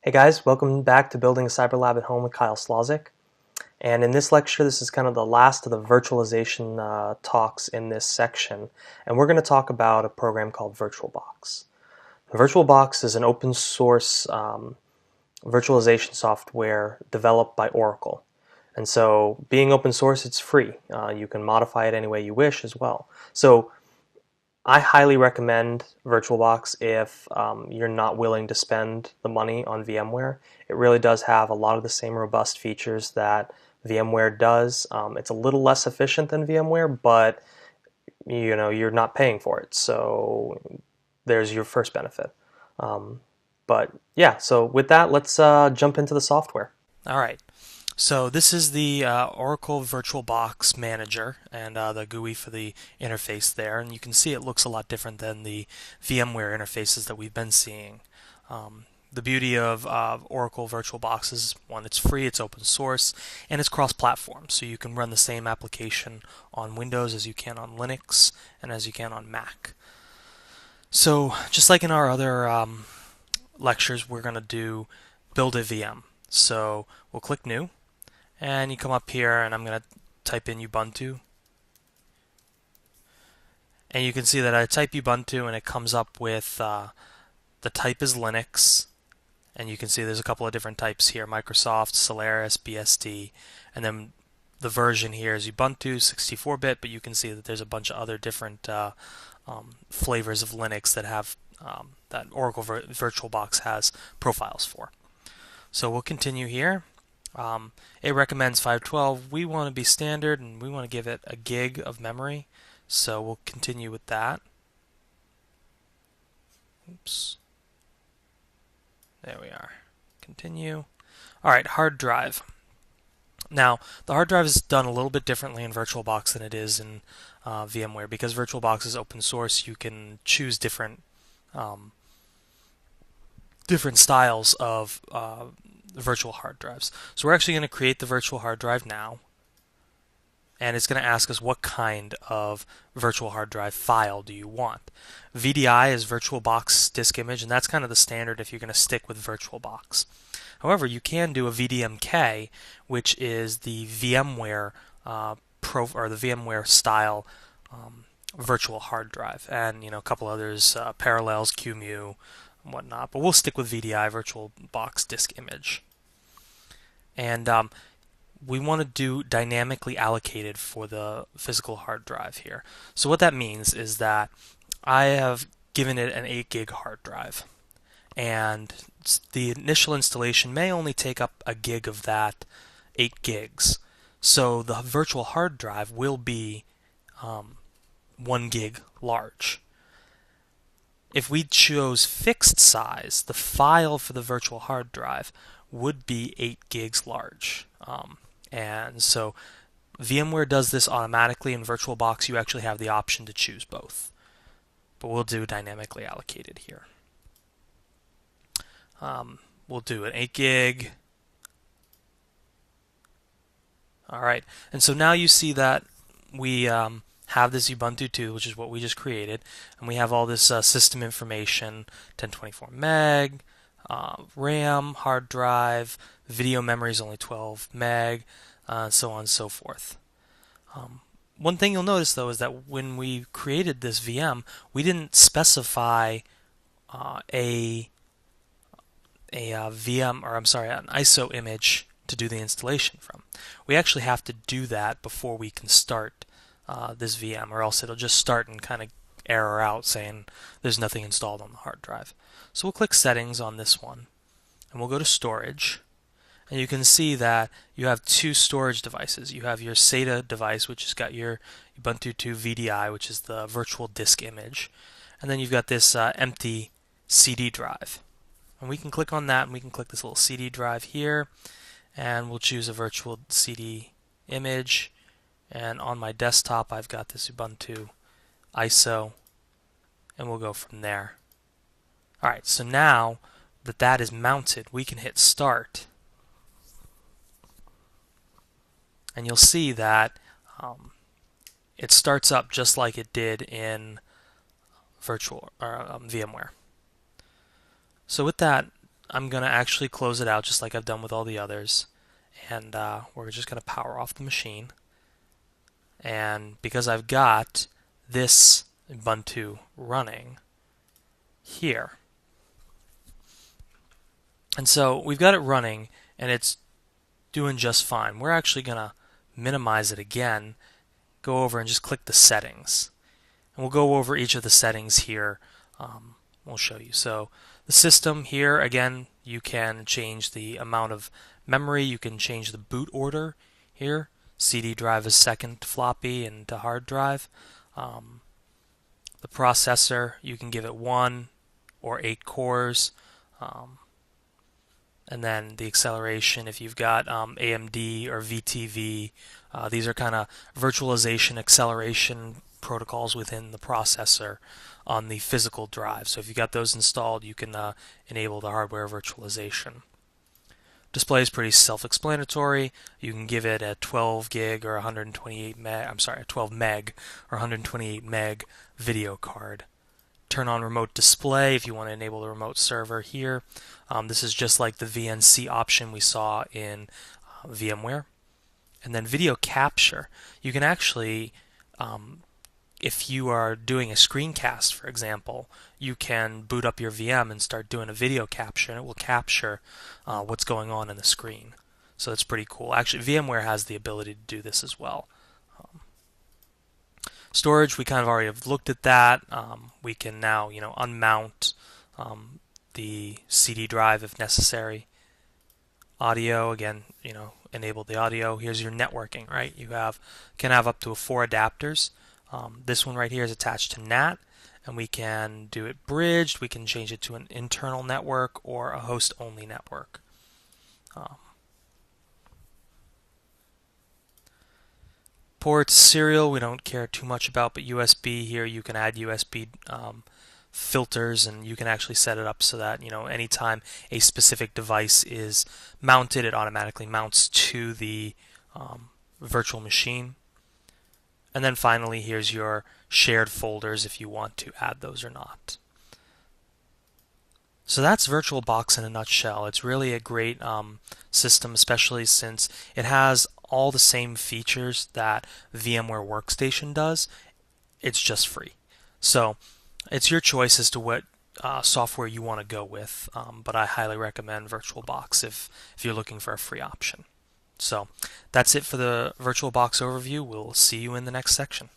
Hey guys, welcome back to Building a Cyber Lab at Home with Kyle Slawzik. And in this lecture, this is kind of the last of the virtualization talks in this section. And we're going to talk about a program called VirtualBox. VirtualBox is an open source virtualization software developed by Oracle. And so being open source, it's free. You can modify it any way you wish as well. So I highly recommend VirtualBox if you're not willing to spend the money on VMware. It really does have a lot of the same robust features that VMware does. It's a little less efficient than VMware, but you're not paying for it, so there's your first benefit. But yeah, so with that, let's jump into the software. All right. So this is the Oracle VirtualBox Manager and the GUI for the interface there. And you can see it looks a lot different than the VMware interfaces that we've been seeing. The beauty of Oracle VirtualBox is, one, it's free, it's open source, and it's cross-platform. So you can run the same application on Windows as you can on Linux and as you can on Mac. So just like in our other lectures, we're going to do build a VM. So we'll click New, and you come up here, and I'm going to type in Ubuntu. And you can see that I type Ubuntu, and it comes up with the type is Linux. And you can see there's a couple of different types here: Microsoft, Solaris, BSD, and then the version here is Ubuntu 64-bit. But you can see that there's a bunch of other different flavors of Linux that have that Oracle VirtualBox has profiles for. So we'll continue here. It recommends 512. We want to be standard, and we want to give it a gig of memory. So we'll continue with that. Oops. There we are. Continue. All right, hard drive. Now, the hard drive is done a little bit differently in VirtualBox than it is in VMware. Because VirtualBox is open source, you can choose different styles of virtual hard drives. So we're actually going to create the virtual hard drive now, and it's going to ask us what kind of virtual hard drive file do you want. VDI is VirtualBox disk image, and that's kind of the standard if you're going to stick with VirtualBox. However, you can do a VDMK, which is the VMware or the VMware style virtual hard drive, and a couple others, Parallels, QEMU, and whatnot. But we'll stick with VDI, VirtualBox disk image. And we want to do dynamically allocated for the physical hard drive here. So what that means is that I have given it an 8 gig hard drive, and the initial installation may only take up a gig of that 8 gigs. So the virtual hard drive will be 1 gig large. If we chose fixed size, the file for the virtual hard drive would be 8 gigs large. And so VMware does this automatically. In VirtualBox, you actually have the option to choose both. But we'll do dynamically allocated here. We'll do an 8 gig. All right. And so now you see that we have this Ubuntu 2, which is what we just created. And we have all this system information, 1024 meg, RAM, hard drive, video memory is only 12 meg, so on and so forth. One thing you'll notice though is that when we created this VM, we didn't specify a VM, or I'm sorry, an ISO image to do the installation from. We actually have to do that before we can start this VM, or else it'll just start and kind of error out saying there's nothing installed on the hard drive. So we'll click Settings on this one, and we'll go to Storage, and you can see that you have two storage devices. You have your SATA device, which has got your Ubuntu 2 VDI, which is the virtual disk image, and then you've got this empty CD drive. And we can click on that, and we can click this little CD drive here, and we'll choose a virtual CD image. And on my desktop, I've got this Ubuntu ISO, and we'll go from there. Alright, so now that that is mounted, we can hit Start. And you'll see that it starts up just like it did in VMware. So with that, I'm going to actually close it out just like I've done with all the others. And we're just going to power off the machine. And because I've got this Ubuntu running here, and so we've got it running and it's doing just fine. We're actually going to minimize it again, go over and just click the settings. And we'll go over each of the settings here. We'll show you. So the system here, again, you can change the amount of memory. You can change the boot order here. CD drive is second to floppy and to hard drive. The processor, you can give it 1 or 8 cores. And then the acceleration, if you've got AMD or VTV, these are kind of virtualization acceleration protocols within the processor on the physical drive. So if you've got those installed, you can enable the hardware virtualization. Display is pretty self-explanatory. You can give it a 12 gig or 128 meg, I'm sorry, a 12 meg or 128 meg video card. Turn on remote display if you want to enable the remote server here. This is just like the VNC option we saw in VMware. And then video capture. You can actually, if you are doing a screencast, for example, you can boot up your VM and start doing a video capture, and it will capture what's going on in the screen. So that's pretty cool. Actually, VMware has the ability to do this as well. Storage, we kind of already have looked at that. We can now, unmount the CD drive if necessary. Audio, again, enable the audio. Here's your networking, right? You can have up to 4 adapters. This one right here is attached to NAT, and we can do it bridged. We can change it to an internal network or a host-only network. Ports, serial, we don't care too much about, but USB here, you can add USB filters, and you can actually set it up so that anytime a specific device is mounted, it automatically mounts to the virtual machine. And then finally, here's your shared folders if you want to add those or not. So that's VirtualBox in a nutshell. It's really a great system, especially since it has all the same features that VMware Workstation does. It's just free. So it's your choice as to what software you want to go with, but I highly recommend VirtualBox if you're looking for a free option. So that's it for the VirtualBox overview. We'll see you in the next section.